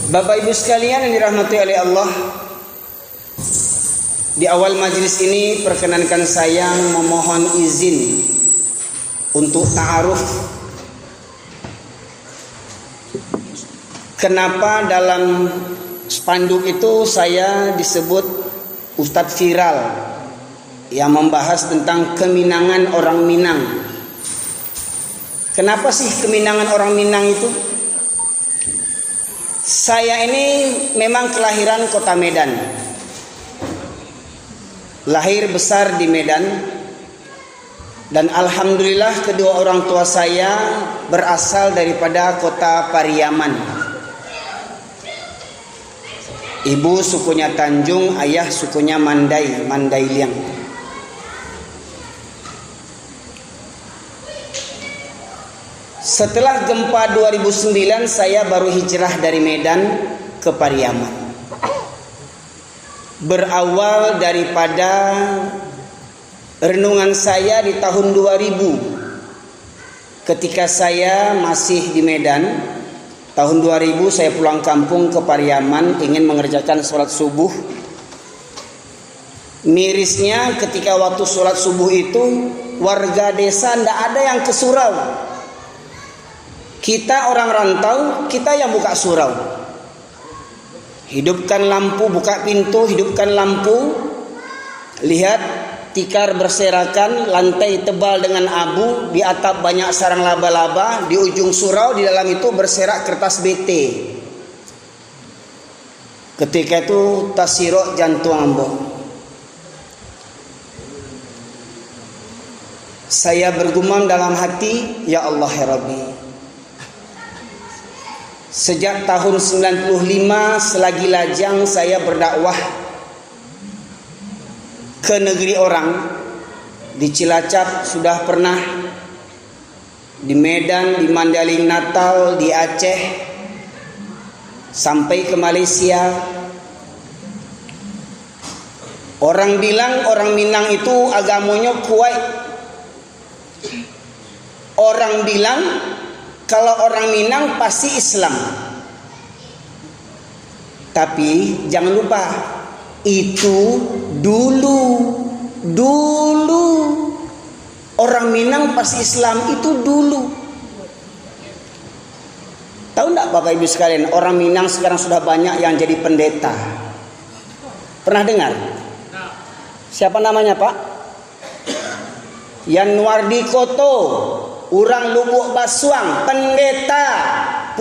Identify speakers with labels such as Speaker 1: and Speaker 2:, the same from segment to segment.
Speaker 1: Bapak Ibu sekalian yang dirahmati oleh Allah, di awal majelis ini perkenankan saya memohon izin untuk ta'aruf. Kenapa dalam spanduk itu saya disebut Ustadz Viral yang membahas tentang keminangan orang Minang. Kenapa sih keminangan orang Minang itu? Saya ini memang kelahiran kota Medan, lahir besar di Medan, dan alhamdulillah kedua orang tua saya berasal daripada kota Pariaman. Ibu sukunya Tanjung, ayah sukunya Mandailiang. Setelah gempa 2009 saya baru hijrah dari Medan ke Pariaman. Berawal daripada renungan saya di tahun 2000. Ketika saya masih di Medan, tahun 2000 saya pulang kampung ke Pariaman ingin mengerjakan sholat subuh. Mirisnya ketika waktu sholat subuh itu warga desa tidak ada yang ke surau. Kita orang rantau, kita yang buka surau. Hidupkan lampu, buka pintu, hidupkan lampu. Lihat tikar berserakan, lantai tebal dengan abu, di atap banyak sarang laba-laba, di ujung surau di dalam itu berserak kertas BT. Ketika itu tasirok jantung ambo. Saya bergumam dalam hati, ya Allah ya Rabbi. Sejak tahun 95 selagi lajang saya berdakwah ke negeri orang. Di Cilacap sudah pernah, di Medan, di Mandailing Natal, di Aceh, sampai ke Malaysia. Orang bilang orang Minang itu agamanya kuat. Orang bilang kalau orang Minang pasti Islam. Tapi jangan lupa, itu dulu orang Minang pasti Islam itu dulu. Tahu enggak Bapak Ibu sekalian, orang Minang sekarang sudah banyak yang jadi pendeta. Pernah dengar? Siapa namanya Pak? Yanwardi Koto, orang Lubuk Basuang, pendeta,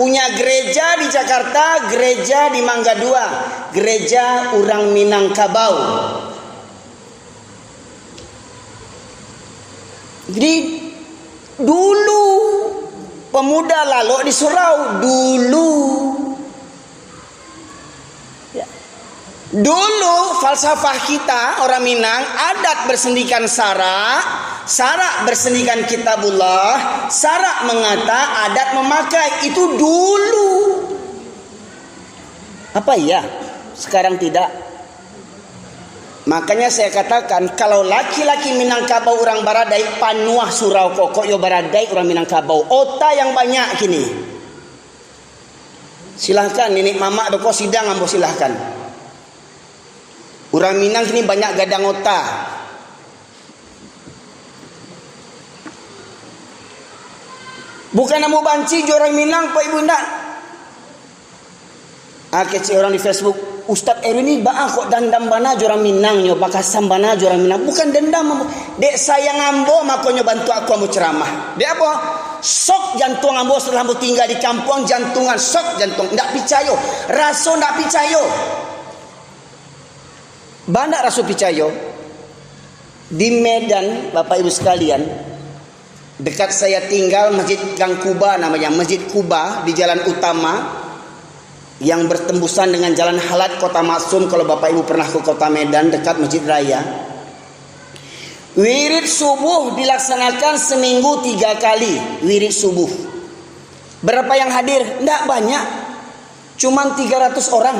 Speaker 1: punya gereja di Jakarta, gereja di Mangga Dua, gereja orang Minangkabau. Jadi dulu pemuda lalu di surau dulu. Dulu falsafah kita orang Minang, adat bersendikan sarak, sarak bersendikan kitabullah, sarak mengata, adat memakai. Itu dulu. Apa iya? Sekarang tidak. Makanya saya katakan, kalau laki-laki Minangkabau orang Baradai, panuah surau kokok yo Baradai orang Minangkabau. Ota yang banyak kini. Silahkan nenek mamak doko sidang ambo silahkan. Orang Minang ini banyak gadang otak. Bukan namu banci orang Minang Pak Ibu ndak. Kecil orang di Facebook, Ustadz Erwin ini baah kok dendam bana orang Minang nyo, bakasam bana orang Minang. Bukan dendam, dek sayang ambo makonyo bantu aku ambo ceramah. Dek apa? Sok jantung ambo setelah ambo tinggal di kampung, jantungan sok jantung. Ndak picayo, raso ndak picayo. Banyak rasul picayo di Medan, Bapak Ibu sekalian. Dekat saya tinggal Masjid Gang Kuba, namanya Masjid Kuba di jalan utama yang bertembusan dengan jalan Halat Kota Maksum. Kalau Bapak Ibu pernah ke Kota Medan, dekat Masjid Raya. Wirid subuh dilaksanakan seminggu 3 kali. Wirid subuh. Berapa yang hadir? Tidak banyak, cuman 300 orang.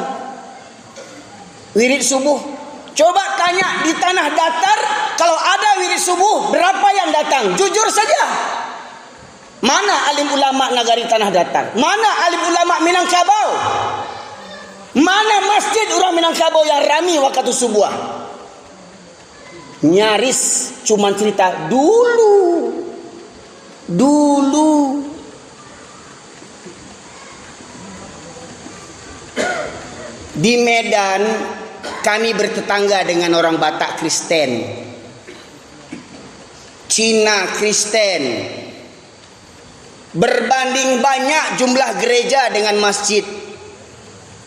Speaker 1: Wirid subuh. Coba tanya di tanah datar, kalau ada wirid subuh, berapa yang datang? Jujur saja. Mana alim ulama nagari tanah datar? Mana alim ulama Minangkabau? masjid orang Minangkabau yang rami waktu subuh. Nyaris cuman cerita dulu. Di Medan kami bertetangga dengan orang Batak Kristen, Cina Kristen. Berbanding banyak jumlah gereja dengan masjid.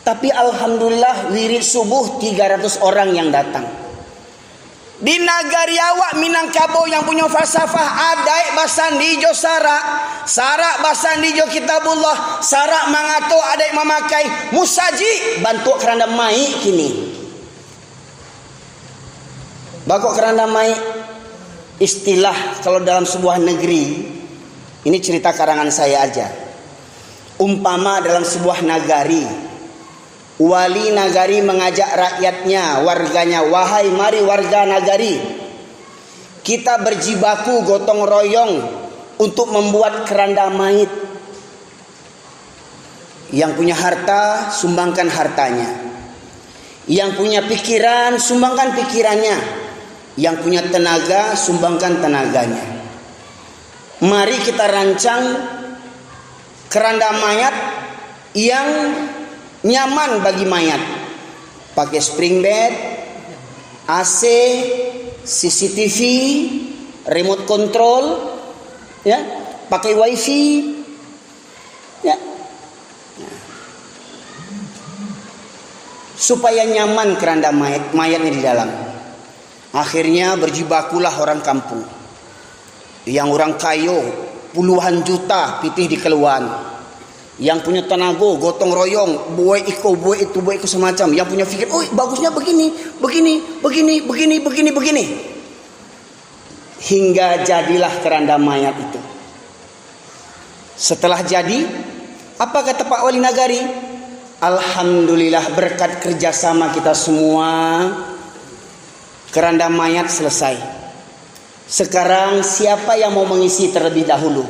Speaker 1: Tapi alhamdulillah wirid subuh 300 orang yang datang. Di nagari awak Minangkabau yang punya falsafah adai basandijo sarak basandijo kitabullah, sarak mangato adai memakai musaji bantu keranda mai kini. Bakok keranda mai istilah kalau dalam sebuah negeri, ini cerita karangan saya aja. Umpama dalam sebuah nagari, wali nagari mengajak rakyatnya, warganya, wahai mari warga nagari, kita berjibaku gotong royong untuk membuat keranda mayit. Yang punya harta sumbangkan hartanya, yang punya pikiran sumbangkan pikirannya, yang punya tenaga sumbangkan tenaganya. Mari kita rancang keranda mayat yang nyaman bagi mayat. Pakai spring bed, AC, CCTV, remote control, ya, pakai wifi, ya, supaya nyaman keranda mayatnya di dalam. Akhirnya berjibakulah orang kampung, yang orang kayo puluhan juta pitih di keluan, yang punya tenaga gotong royong buat itu semacam, yang punya fikir, oh bagusnya begini, hingga jadilah keranda mayat itu. Setelah jadi, apa kata Pak Wali Nagari? Alhamdulillah berkat kerjasama kita semua, keranda mayat selesai. Sekarang siapa yang mau mengisi terlebih dahulu?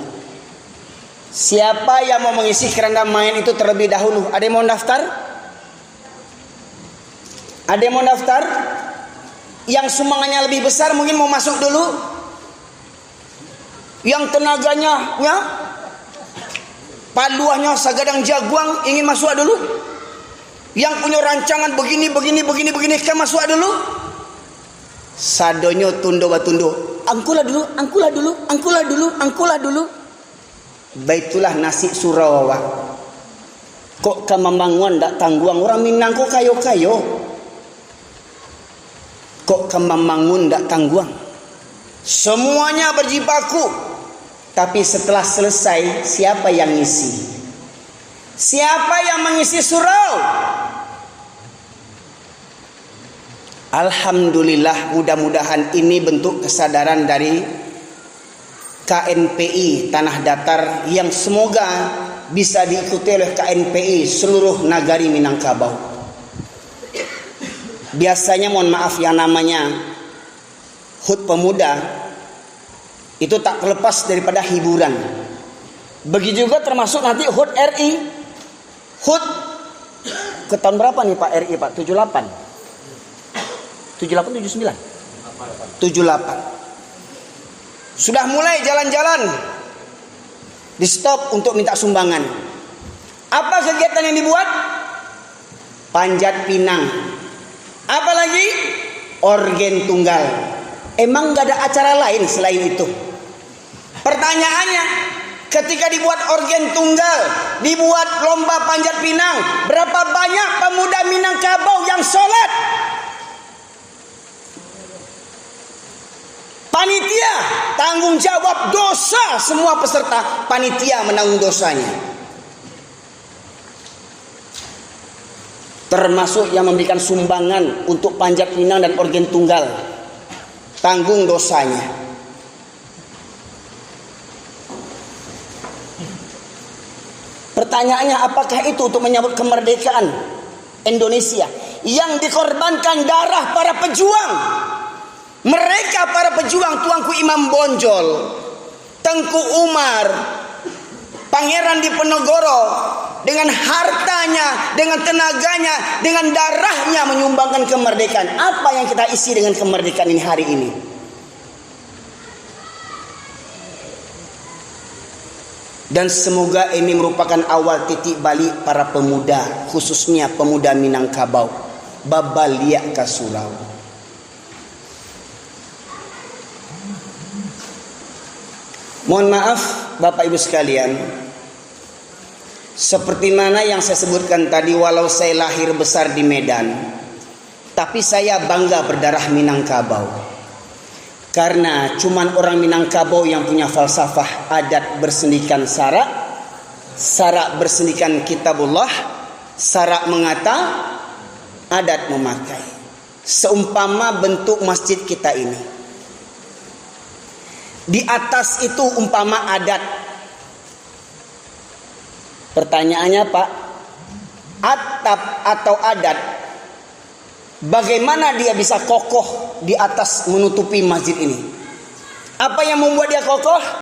Speaker 1: Siapa yang mau mengisi keranda mayat itu terlebih dahulu? Ada yang mau daftar? Ada yang mau daftar? Yang sumbangannya lebih besar mungkin mau masuk dulu. Yang tenaganya, ya, paluahnya sagadang jaguang ingin masuk dulu. Yang punya rancangan begini kan masuk dulu. Sadonyo tundo batundo. Angkulah dulu. Baitulah nasi Surawawa. Kok kamambangun dak tangguang orang Minang kok kayo-kayo. Kok kamambangun dak tangguang. Semuanya berjibaku. Tapi setelah selesai, siapa yang ngisi? Siapa yang mengisi surau? Alhamdulillah, mudah-mudahan ini bentuk kesadaran dari KNPI Tanah Datar yang semoga bisa diikuti oleh KNPI seluruh nagari Minangkabau. Biasanya mohon maaf yang namanya HUT pemuda itu tak terlepas daripada hiburan. Begitu juga termasuk nanti HUT RI. HUT ke tahun berapa nih Pak RI Pak? 78 79 78. Sudah mulai jalan-jalan, di stop untuk minta sumbangan. Apa kegiatan yang dibuat? Panjat pinang. Apalagi orgen tunggal. Emang gak ada acara lain selain itu? Pertanyaannya, ketika dibuat orgen tunggal, dibuat lomba panjat pinang, berapa banyak pemuda Minangkabau yang sholat? Panitia tanggung jawab dosa semua peserta. Panitia menanggung dosanya. Termasuk yang memberikan sumbangan untuk panjat pinang dan orgen tunggal. Tanggung dosanya. Pertanyaannya, apakah itu untuk menyambut kemerdekaan Indonesia yang dikorbankan darah para pejuang? Mereka para pejuang, Tuanku Imam Bonjol, Tengku Umar, Pangeran Diponegoro, dengan hartanya, dengan tenaganya, dengan darahnya menyumbangkan kemerdekaan. Apa yang kita isi dengan kemerdekaan ini hari ini? Dan semoga ini merupakan awal titik balik para pemuda, khususnya pemuda Minangkabau, babaliak ka surau. Mohon maaf Bapak Ibu sekalian, seperti mana yang saya sebutkan tadi, walau saya lahir besar di Medan, tapi saya bangga berdarah Minangkabau. Karena cuman orang Minangkabau yang punya falsafah adat bersendikan sarak, sarak bersendikan kitabullah, sarak mengata, adat memakai. Seumpama bentuk masjid kita ini. Di atas itu umpama adat. Pertanyaannya Pak, atap atau adat, bagaimana dia bisa kokoh di atas menutupi masjid ini? Apa yang membuat dia kokoh?